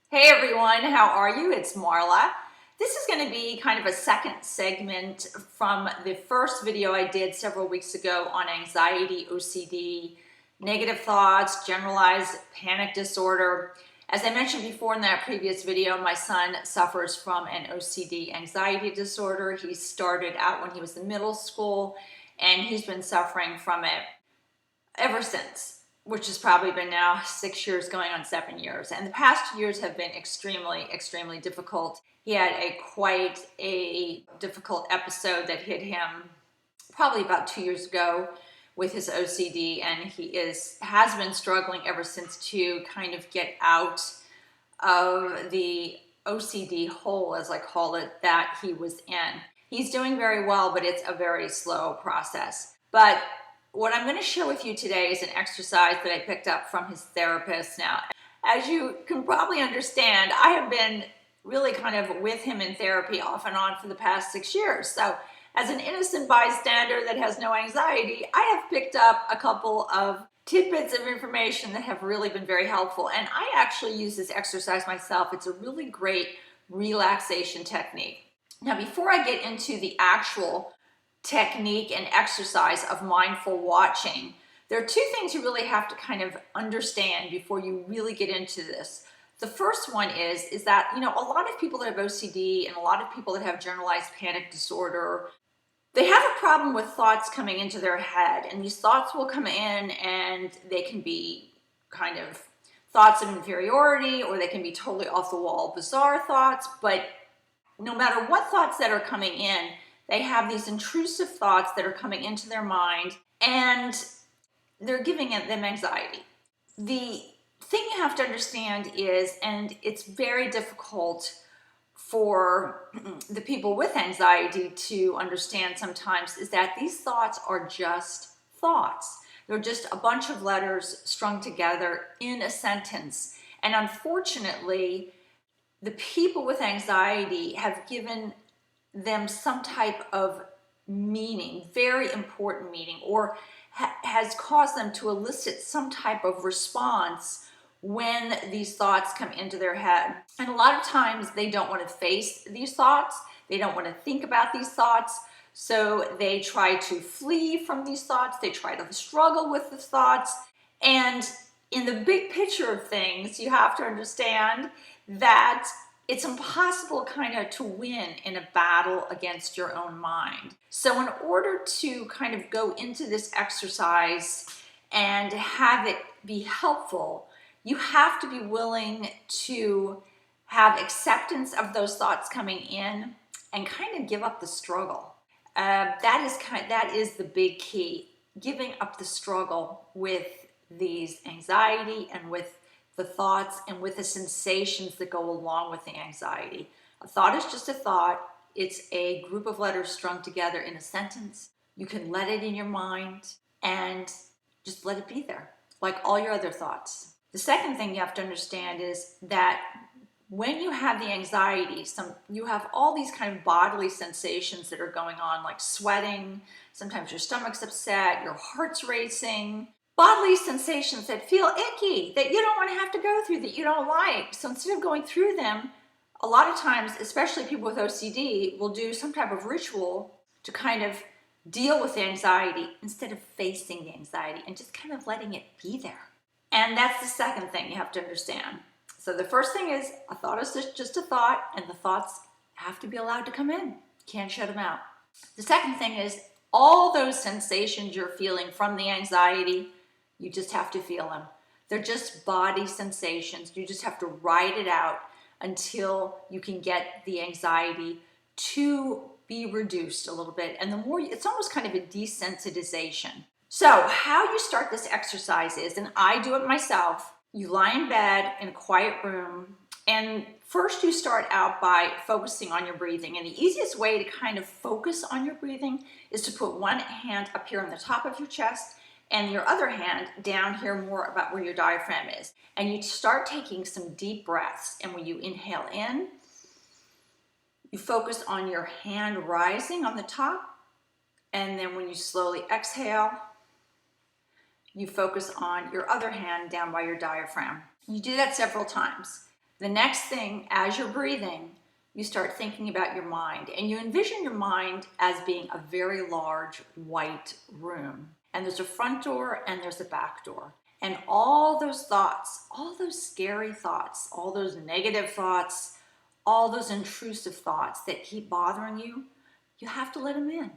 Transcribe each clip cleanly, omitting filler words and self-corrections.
Hey everyone, how are you? It's Marla. This is going to be kind of a second segment from the first video I did several weeks ago on anxiety, OCD, negative thoughts, generalized panic disorder. As I mentioned before in that previous video, my son suffers from an OCD anxiety disorder. He started out when he was in middle school and he's been suffering from it ever since, which has probably been now 6 years going on 7 years. And the past 2 years have been extremely difficult. He had quite a difficult episode that hit him probably about 2 years ago with his OCD, and he has been struggling ever since to kind of get out of the OCD hole, as I call it, that he was in. He's doing very well, but it's a very slow process. But what I'm going to share with you today is an exercise that I picked up from his therapist. Now, as you can probably understand, I have been really kind of with him in therapy off and on for the past 6 years. So as an innocent bystander that has no anxiety, I have picked up a couple of tidbits of information that have really been very helpful. And I actually use this exercise myself. It's a really great relaxation technique. Now, before I get into the actual technique and exercise of mindful watching, there are two things you really have to kind of understand before you really get into this. The first one is that, a lot of people that have OCD and a lot of people that have generalized panic disorder, they have a problem with thoughts coming into their head, and these thoughts will come in and they can be kind of thoughts of inferiority, or they can be totally off the wall, bizarre thoughts. But no matter what thoughts that are coming in, they have these intrusive thoughts that are coming into their mind, and they're giving them anxiety. The thing you have to understand is, and it's very difficult for the people with anxiety to understand sometimes, is that these thoughts are just thoughts. They're just a bunch of letters strung together in a sentence. And unfortunately, the people with anxiety have given them some type of meaning, very important meaning, or has caused them to elicit some type of response when these thoughts come into their head. And a lot of times they don't want to face these thoughts. They don't want to think about these thoughts. So they try to flee from these thoughts. They try to struggle with the thoughts. And in the big picture of things, you have to understand that it's impossible kind of to win in a battle against your own mind. So in order to kind of go into this exercise and have it be helpful, you have to be willing to have acceptance of those thoughts coming in and kind of give up the struggle. That is the big key, giving up the struggle with these anxiety and with the thoughts and with the sensations that go along with the anxiety. A thought is just a thought. It's a group of letters strung together in a sentence. You can let it in your mind and just let it be there, like all your other thoughts. The second thing you have to understand is that when you have the anxiety, you have all these kind of bodily sensations that are going on, like sweating, sometimes your stomach's upset, your heart's racing, bodily sensations that feel icky, that you don't want to have to go through, that you don't like. So instead of going through them, a lot of times, especially people with OCD, will do some type of ritual to kind of deal with the anxiety instead of facing the anxiety and just kind of letting it be there. And that's the second thing you have to understand. So the first thing is, a thought is just a thought, and the thoughts have to be allowed to come in. Can't shut them out. The second thing is, all those sensations you're feeling from the anxiety, you just have to feel them. They're just body sensations. You just have to ride it out until you can get the anxiety to be reduced a little bit. And the more, it's almost kind of a desensitization. So how you start this exercise is, and I do it myself, you lie in bed in a quiet room, and first you start out by focusing on your breathing. And the easiest way to kind of focus on your breathing is to put one hand up here on the top of your chest and your other hand down here more about where your diaphragm is. And you start taking some deep breaths. And when you inhale in, you focus on your hand rising on the top. And then when you slowly exhale, you focus on your other hand down by your diaphragm. You do that several times. The next thing, as you're breathing, you start thinking about your mind, and you envision your mind as being a very large white room. And there's a front door and there's a back door. And all those thoughts, all those scary thoughts, all those negative thoughts, all those intrusive thoughts that keep bothering you, you have to let them in.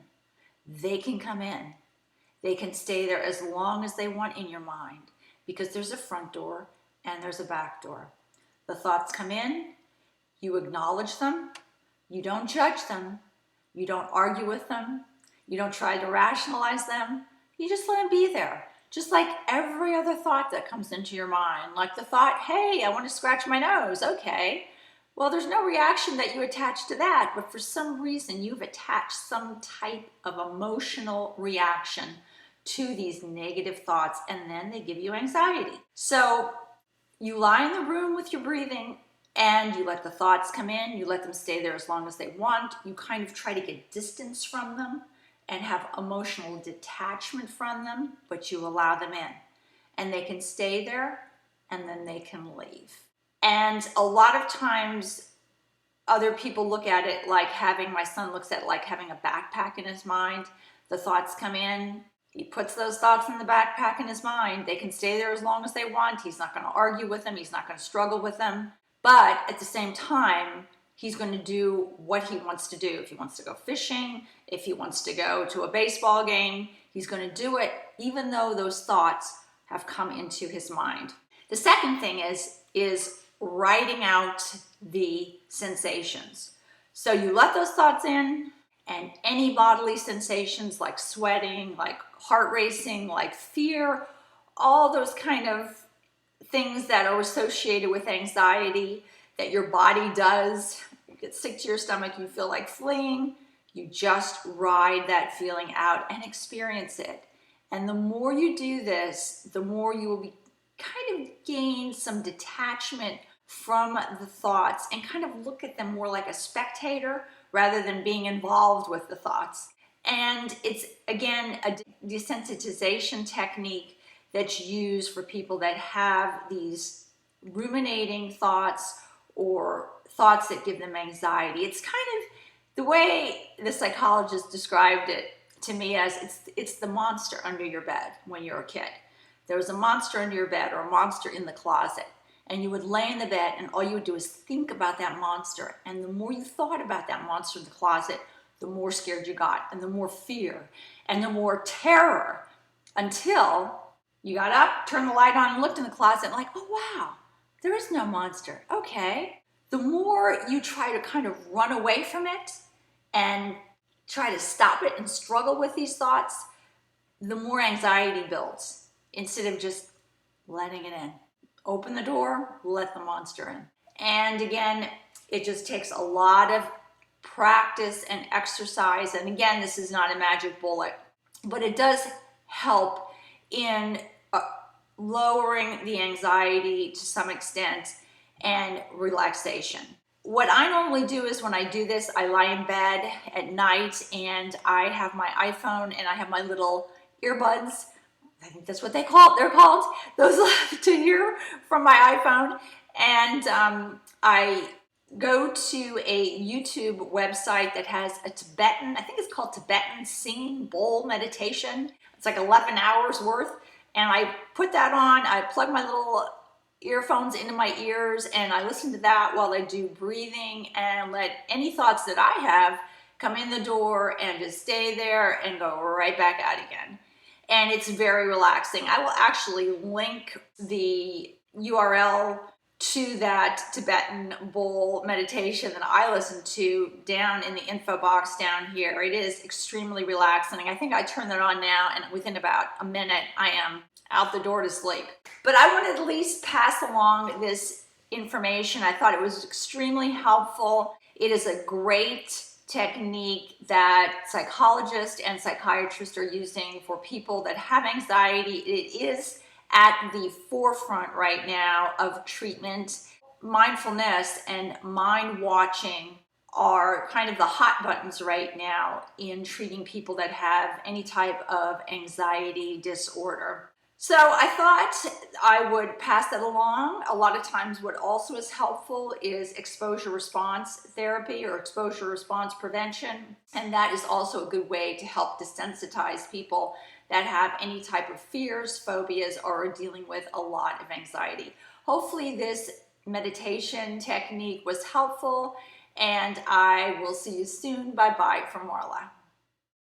They can come in. They can stay there as long as they want in your mind, because there's a front door and there's a back door. The thoughts come in, you acknowledge them, you don't judge them, you don't argue with them, you don't try to rationalize them, you just let them be there. Just like every other thought that comes into your mind, like the thought, hey, I want to scratch my nose, okay. Well, there's no reaction that you attach to that, but for some reason you've attached some type of emotional reaction to these negative thoughts, and then they give you anxiety. So you lie in the room with your breathing and you let the thoughts come in, you let them stay there as long as they want. You kind of try to get distance from them and have emotional detachment from them, but you allow them in. And they can stay there and then they can leave. And a lot of times other people look at it like my son looks at it like having a backpack in his mind. The thoughts come in, he puts those thoughts in the backpack in his mind. They can stay there as long as they want. He's not going to argue with them. He's not going to struggle with them. But at the same time, he's going to do what he wants to do. If he wants to go fishing, if he wants to go to a baseball game, he's going to do it even though those thoughts have come into his mind. The second thing is writing out the sensations. So you let those thoughts in, and any bodily sensations like sweating, like heart racing, like fear, all those kind of things that are associated with anxiety that your body does. You get sick to your stomach, you feel like fleeing, you just ride that feeling out and experience it. And the more you do this, the more you will be kind of gain some detachment from the thoughts and kind of look at them more like a spectator rather than being involved with the thoughts. And it's, again, a desensitization technique that's used for people that have these ruminating thoughts or thoughts that give them anxiety. It's kind of the way the psychologist described it to me as it's the monster under your bed when you're a kid. There was a monster under your bed or a monster in the closet, and you would lay in the bed and all you would do is think about that monster. And the more you thought about that monster in the closet, the more scared you got, and the more fear and the more terror, until you got up, turned the light on, and looked in the closet and like, oh wow, there is no monster. Okay. The more you try to kind of run away from it and try to stop it and struggle with these thoughts, the more anxiety builds instead of just letting it in. Open the door, let the monster in. And again, it just takes a lot of practice and exercise. And again, this is not a magic bullet, but it does help in lowering the anxiety to some extent and relaxation. What I normally do is when I do this, I lie in bed at night and I have my iPhone and I have my little earbuds. I think that's what they're called, those to hear from my iPhone. And I go to a YouTube website that has a Tibetan, I think it's called Tibetan singing bowl meditation. It's like 11 hours worth. And I put that on, I plug my little earphones into my ears and I listen to that while I do breathing and let any thoughts that I have come in the door and just stay there and go right back out again. And it's very relaxing. I will actually link the URL to that Tibetan bowl meditation that I listen to down in the info box down here. It is extremely relaxing. I think I turn that on now and within about a minute I am out the door to sleep. But I wanted to at least pass along this information. I thought it was extremely helpful. It is a great technique that psychologists and psychiatrists are using for people that have anxiety. It is at the forefront right now of treatment. Mindfulness and mind watching are kind of the hot buttons right now in treating people that have any type of anxiety disorder. So I thought I would pass that along. A lot of times what also is helpful is exposure response therapy or exposure response prevention. And that is also a good way to help desensitize people that have any type of fears, phobias, or are dealing with a lot of anxiety. Hopefully this meditation technique was helpful, and I will see you soon. Bye-bye from Marla.